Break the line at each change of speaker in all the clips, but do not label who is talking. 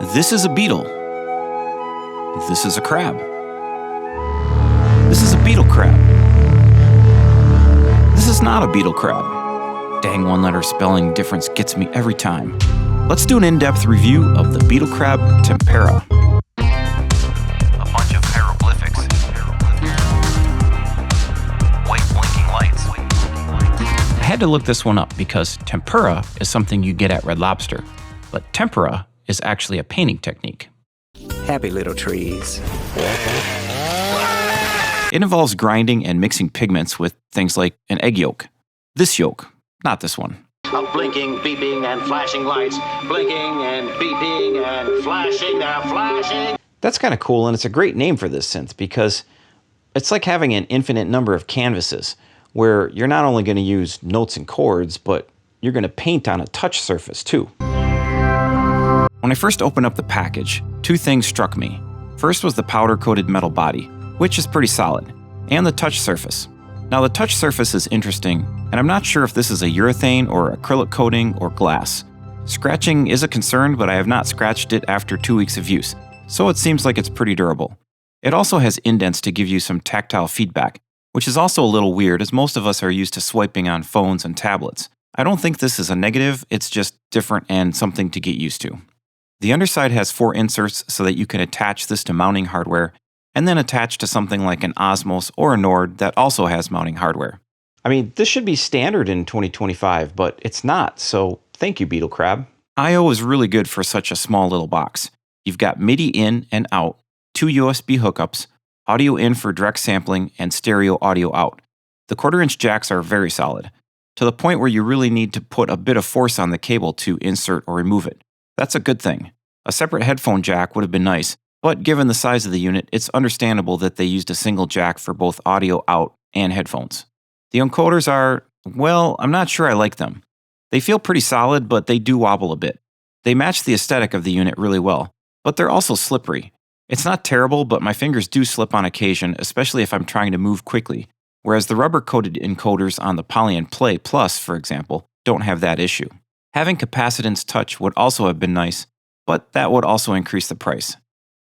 This is a beetle. This is a crab. This is a beetle crab. This is not a beetle crab. Dang, one-letter spelling difference gets me every time. Let's do an in-depth review of the Beetlecrab Tempera. A bunch of hieroglyphics. White blinking lights. I had to look this one up because tempera is something you get at Red Lobster, but tempera is actually a painting technique.
Happy little trees.
It involves grinding and mixing pigments with things like an egg yolk. This yolk, not this one.
Of blinking, beeping, and flashing lights. Blinking and beeping and flashing, they're flashing.
That's kind of cool, and it's a great name for this synth because it's like having an infinite number of canvases where you're not only going to use notes and chords, but you're going to paint on a touch surface too. When I first opened up the package, two things struck me. First was the powder-coated metal body, which is pretty solid, and the touch surface. Now the touch surface is interesting, and I'm not sure if this is a urethane or acrylic coating or glass. Scratching is a concern, but I have not scratched it after 2 weeks of use, so it seems like it's pretty durable. It also has indents to give you some tactile feedback, which is also a little weird as most of us are used to swiping on phones and tablets. I don't think this is a negative, it's just different and something to get used to. The underside has 4 inserts so that you can attach this to mounting hardware, and then attach to something like an Osmos or a Nord that also has mounting hardware. I mean, this should be standard in 2025, but it's not, so thank you, Beetlecrab. I/O is really good for such a small little box. You've got MIDI in and out, 2 USB hookups, audio in for direct sampling, and stereo audio out. The 1/4-inch jacks are very solid, to the point where you really need to put a bit of force on the cable to insert or remove it. That's a good thing. A separate headphone jack would have been nice, but given the size of the unit, it's understandable that they used a single jack for both audio out and headphones. The encoders are, well, I'm not sure I like them. They feel pretty solid, but they do wobble a bit. They match the aesthetic of the unit really well, but they're also slippery. It's not terrible, but my fingers do slip on occasion, especially if I'm trying to move quickly, whereas the rubber-coated encoders on the Poly & Play Plus, for example, don't have that issue. Having capacitance touch would also have been nice, but that would also increase the price.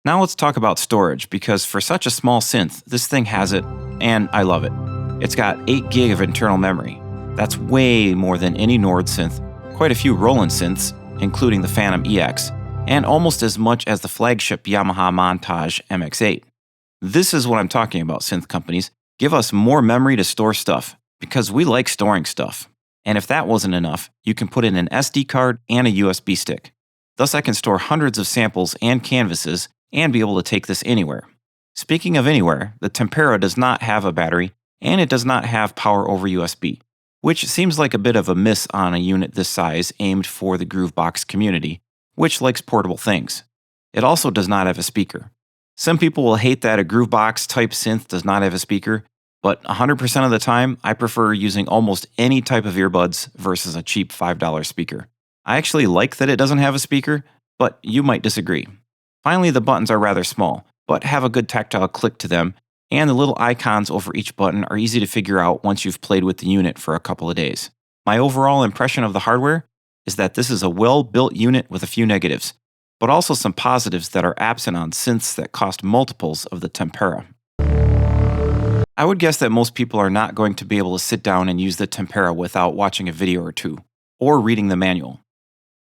Now let's talk about storage, because for such a small synth, this thing has it, and I love it. It's got 8 gig of internal memory. That's way more than any Nord synth, quite a few Roland synths, including the Phantom EX, and almost as much as the flagship Yamaha Montage MX-8. This is what I'm talking about, synth companies. Give us more memory to store stuff, because we like storing stuff. And if that wasn't enough, you can put in an SD card and a USB stick. Thus I can store hundreds of samples and canvases and be able to take this anywhere. Speaking of anywhere, the Tempera does not have a battery, and it does not have power over USB, which seems like a bit of a miss on a unit this size aimed for the Groovebox community, which likes portable things. It also does not have a speaker. Some people will hate that a Groovebox type synth does not have a speaker, but 100% of the time, I prefer using almost any type of earbuds versus a cheap $5 speaker. I actually like that it doesn't have a speaker, but you might disagree. Finally, the buttons are rather small, but have a good tactile click to them, and the little icons over each button are easy to figure out once you've played with the unit for a couple of days. My overall impression of the hardware is that this is a well-built unit with a few negatives, but also some positives that are absent on synths that cost multiples of the Tempera. I would guess that most people are not going to be able to sit down and use the Tempera without watching a video or two, or reading the manual.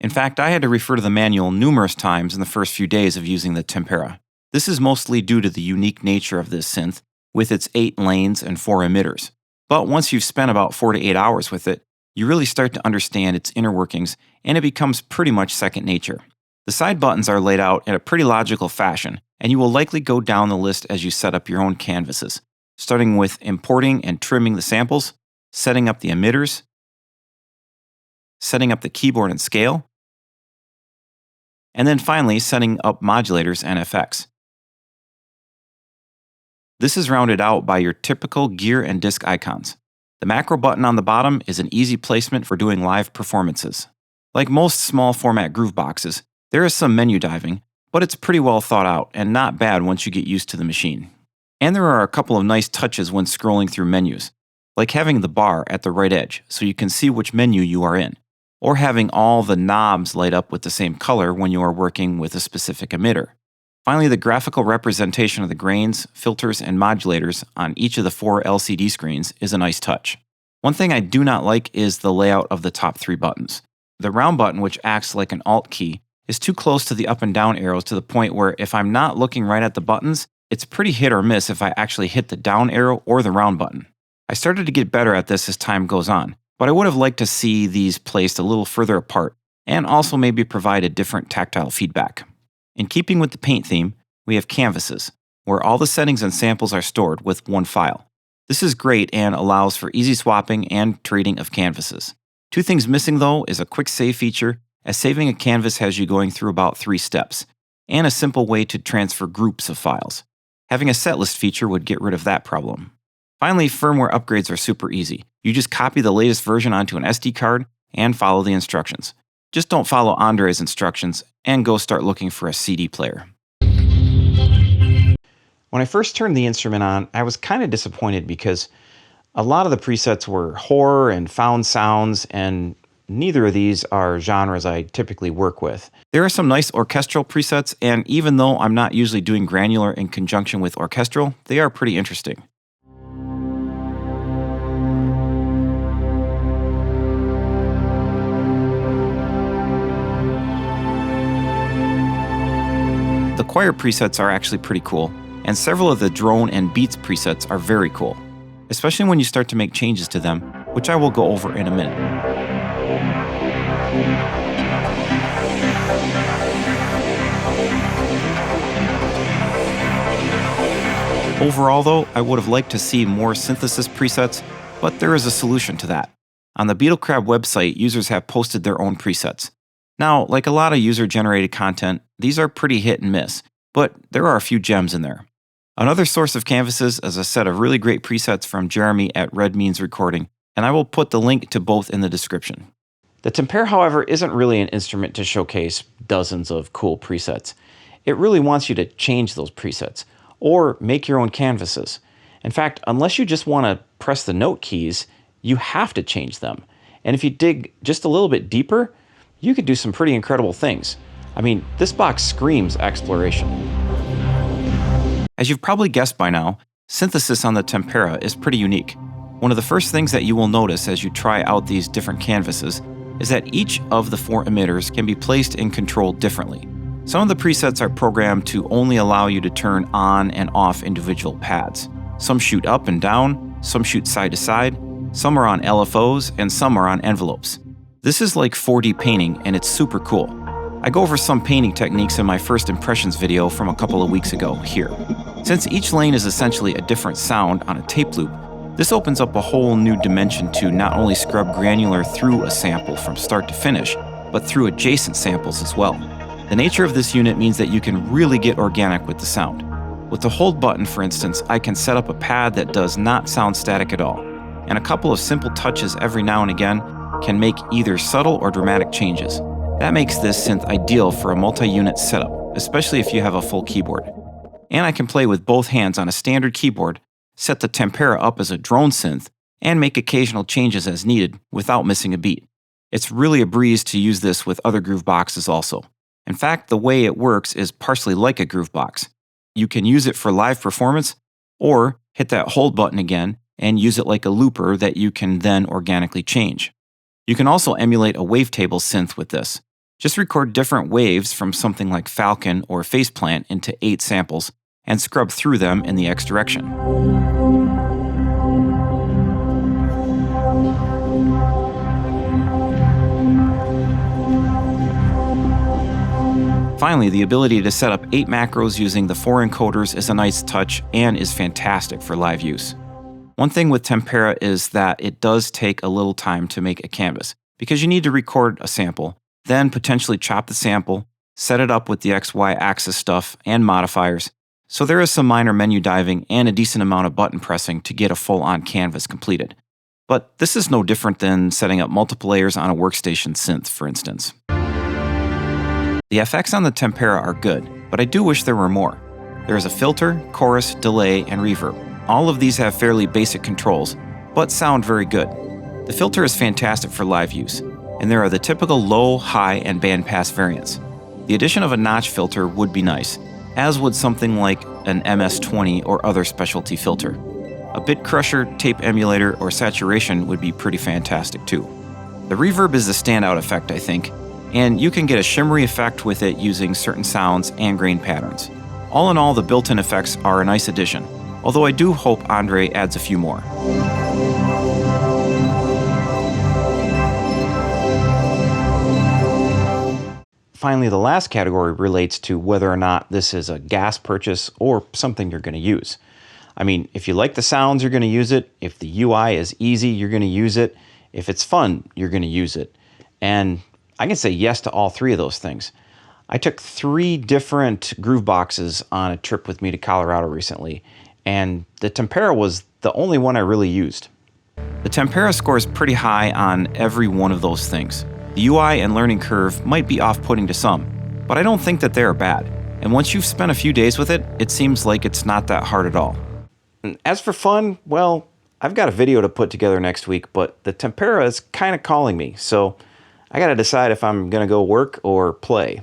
In fact, I had to refer to the manual numerous times in the first few days of using the Tempera. This is mostly due to the unique nature of this synth, with its 8 lanes and 4 emitters. But once you've spent about 4 to 8 hours with it, you really start to understand its inner workings, and it becomes pretty much second nature. The side buttons are laid out in a pretty logical fashion, and you will likely go down the list as you set up your own canvases, starting with importing and trimming the samples, setting up the emitters, setting up the keyboard and scale, and then finally setting up modulators and effects. This is rounded out by your typical gear and disc icons. The macro button on the bottom is an easy placement for doing live performances. Like most small format groove boxes, there is some menu diving, but it's pretty well thought out and not bad once you get used to the machine. And there are a couple of nice touches when scrolling through menus, like having the bar at the right edge so you can see which menu you are in. or having all the knobs light up with the same color when you are working with a specific emitter. Finally, the graphical representation of the grains, filters, and modulators on each of the 4 LCD screens is a nice touch. One thing I do not like is the layout of the top 3 buttons. The round button, which acts like an Alt key, is too close to the up and down arrows to the point where if I'm not looking right at the buttons, it's pretty hit or miss if I actually hit the down arrow or the round button. I started to get better at this as time goes on, but I would have liked to see these placed a little further apart and also maybe provide a different tactile feedback. In keeping with the paint theme, we have canvases, where all the settings and samples are stored with one file. This is great and allows for easy swapping and trading of canvases. 2 things missing though is a quick save feature, as saving a canvas has you going through about 3 steps, and a simple way to transfer groups of files. Having a setlist feature would get rid of that problem. Finally, firmware upgrades are super easy. You just copy the latest version onto an SD card and follow the instructions. Just don't follow Andre's instructions and go start looking for a CD player. When I first turned the instrument on, I was kind of disappointed because a lot of the presets were horror and found sounds, and neither of these are genres I typically work with. There are some nice orchestral presets, and even though I'm not usually doing granular in conjunction with orchestral, they are pretty interesting. The choir presets are actually pretty cool, and several of the drone and beats presets are very cool, especially when you start to make changes to them, which I will go over in a minute. Overall though, I would have liked to see more synthesis presets, but there is a solution to that. On the Beetlecrab website, users have posted their own presets. Now, like a lot of user-generated content, these are pretty hit and miss, but there are a few gems in there. Another source of canvases is a set of really great presets from Jeremy at Red Means Recording, and I will put the link to both in the description. The Tempera, however, isn't really an instrument to showcase dozens of cool presets. It really wants you to change those presets, or make your own canvases. In fact, unless you just want to press the note keys, you have to change them. And if you dig just a little bit deeper, you could do some pretty incredible things. I mean, this box screams exploration. As you've probably guessed by now, synthesis on the Tempera is pretty unique. One of the first things that you will notice as you try out these different canvases is that each of the 4 emitters can be placed and controlled differently. Some of the presets are programmed to only allow you to turn on and off individual pads. Some shoot up and down, some shoot side to side, some are on LFOs, and some are on envelopes. This is like 4D painting, and it's super cool. I go over some painting techniques in my first impressions video from a couple of weeks ago here. Since each lane is essentially a different sound on a tape loop, this opens up a whole new dimension to not only scrub granular through a sample from start to finish, but through adjacent samples as well. The nature of this unit means that you can really get organic with the sound. With the hold button, for instance, I can set up a pad that does not sound static at all, and a couple of simple touches every now and again can make either subtle or dramatic changes. That makes this synth ideal for a multi-unit setup, especially if you have a full keyboard. And I can play with both hands on a standard keyboard, set the Tempera up as a drone synth, and make occasional changes as needed without missing a beat. It's really a breeze to use this with other groove boxes also. In fact, the way it works is partially like a groove box. You can use it for live performance, or hit that hold button again and use it like a looper that you can then organically change. You can also emulate a wavetable synth with this. Just record different waves from something like Falcon or Faceplant into 8 samples and scrub through them in the X direction. Finally, the ability to set up 8 macros using the 4 encoders is a nice touch and is fantastic for live use. One thing with Tempera is that it does take a little time to make a canvas, because you need to record a sample, then potentially chop the sample, set it up with the XY axis stuff and modifiers, so there is some minor menu diving and a decent amount of button pressing to get a full-on canvas completed. But this is no different than setting up multiple layers on a workstation synth, for instance. The effects on the Tempera are good, but I do wish there were more. There is a filter, chorus, delay, and reverb. All of these have fairly basic controls, but sound very good. The filter is fantastic for live use. and there are the typical low, high, and bandpass variants. The addition of a notch filter would be nice, as would something like an MS-20 or other specialty filter. A bit crusher, tape emulator, or saturation would be pretty fantastic too. The reverb is the standout effect, I think, and you can get a shimmery effect with it using certain sounds and grain patterns. All in all, the built-in effects are a nice addition, although I do hope Andre adds a few more. Finally, the last category relates to whether or not this is a gas purchase or something you're going to use. I mean, if you like the sounds, you're going to use it. If the UI is easy, you're going to use it. If it's fun, you're going to use it. And I can say yes to all three of those things. I took 3 different groove boxes on a trip with me to Colorado recently, and the Tempera was the only one I really used. The Tempera scores pretty high on every one of those things. The UI and learning curve might be off-putting to some, but I don't think that they are bad. And once you've spent a few days with it, it seems like it's not that hard at all. As for fun, well, I've got a video to put together next week, but the Tempera is kind of calling me, so I gotta decide if I'm gonna go work or play.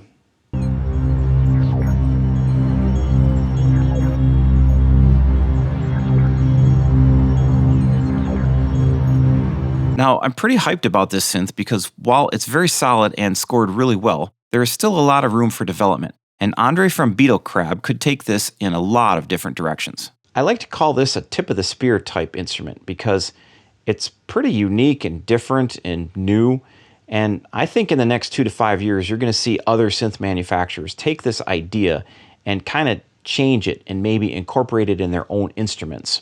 Now, I'm pretty hyped about this synth because while it's very solid and scored really well, there is still a lot of room for development, and Andre from Beetlecrab could take this in a lot of different directions. I like to call this a tip-of-the-spear type instrument because it's pretty unique and different and new, and I think in the next 2 to 5 years, you're going to see other synth manufacturers take this idea and kind of change it and maybe incorporate it in their own instruments.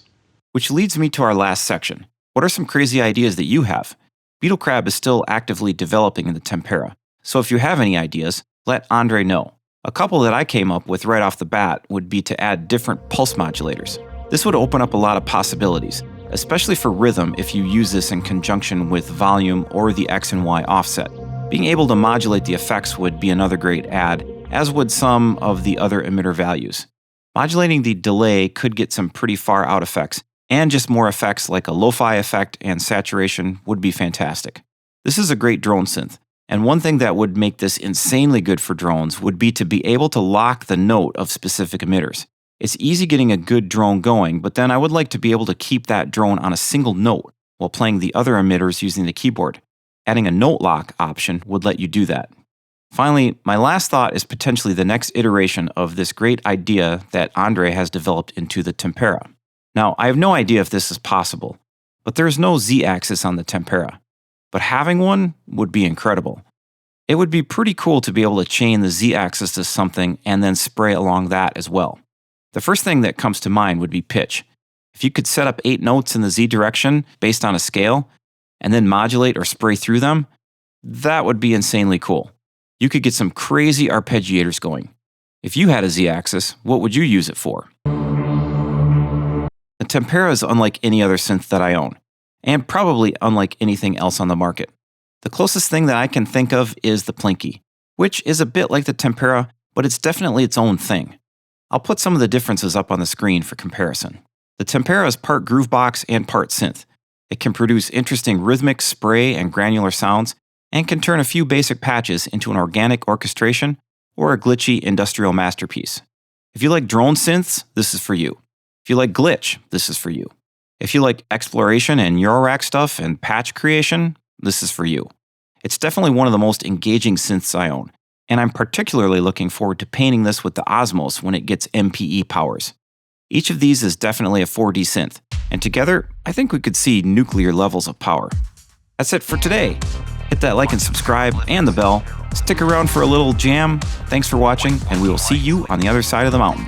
Which leads me to our last section. What are some crazy ideas that you have? Beetlecrab is still actively developing in the Tempera, so if you have any ideas, let Andre know. A couple that I came up with right off the bat would be to add different pulse modulators. This would open up a lot of possibilities, especially for rhythm if you use this in conjunction with volume or the X and Y offset. Being able to modulate the effects would be another great add, as would some of the other emitter values. Modulating the delay could get some pretty far out effects, and just more effects like a lo-fi effect and saturation would be fantastic. This is a great drone synth, and one thing that would make this insanely good for drones would be to be able to lock the note of specific emitters. It's easy getting a good drone going, but then I would like to be able to keep that drone on a single note while playing the other emitters using the keyboard. Adding a note lock option would let you do that. Finally, my last thought is potentially the next iteration of this great idea that Andre has developed into the Tempera. Now, I have no idea if this is possible, but there's no Z-axis on the Tempera. But having one would be incredible. It would be pretty cool to be able to chain the Z-axis to something and then spray along that as well. The first thing that comes to mind would be pitch. If you could set up 8 notes in the Z direction based on a scale, and then modulate or spray through them, that would be insanely cool. You could get some crazy arpeggiators going. If you had a Z-axis, what would you use it for? The Tempera is unlike any other synth that I own, and probably unlike anything else on the market. The closest thing that I can think of is the Plinky, which is a bit like the Tempera, but it's definitely its own thing. I'll put some of the differences up on the screen for comparison. The Tempera is part groovebox and part synth. It can produce interesting rhythmic, spray, and granular sounds, and can turn a few basic patches into an organic orchestration or a glitchy industrial masterpiece. If you like drone synths, this is for you. If you like glitch, this is for you. If you like exploration and Eurorack stuff and patch creation, this is for you. It's definitely one of the most engaging synths I own, and I'm particularly looking forward to painting this with the Osmos when it gets MPE powers. Each of these is definitely a 4D synth, and together, I think we could see nuclear levels of power. That's it for today. Hit that like and subscribe and the bell. Stick around for a little jam. Thanks for watching, and we will see you on the other side of the mountain.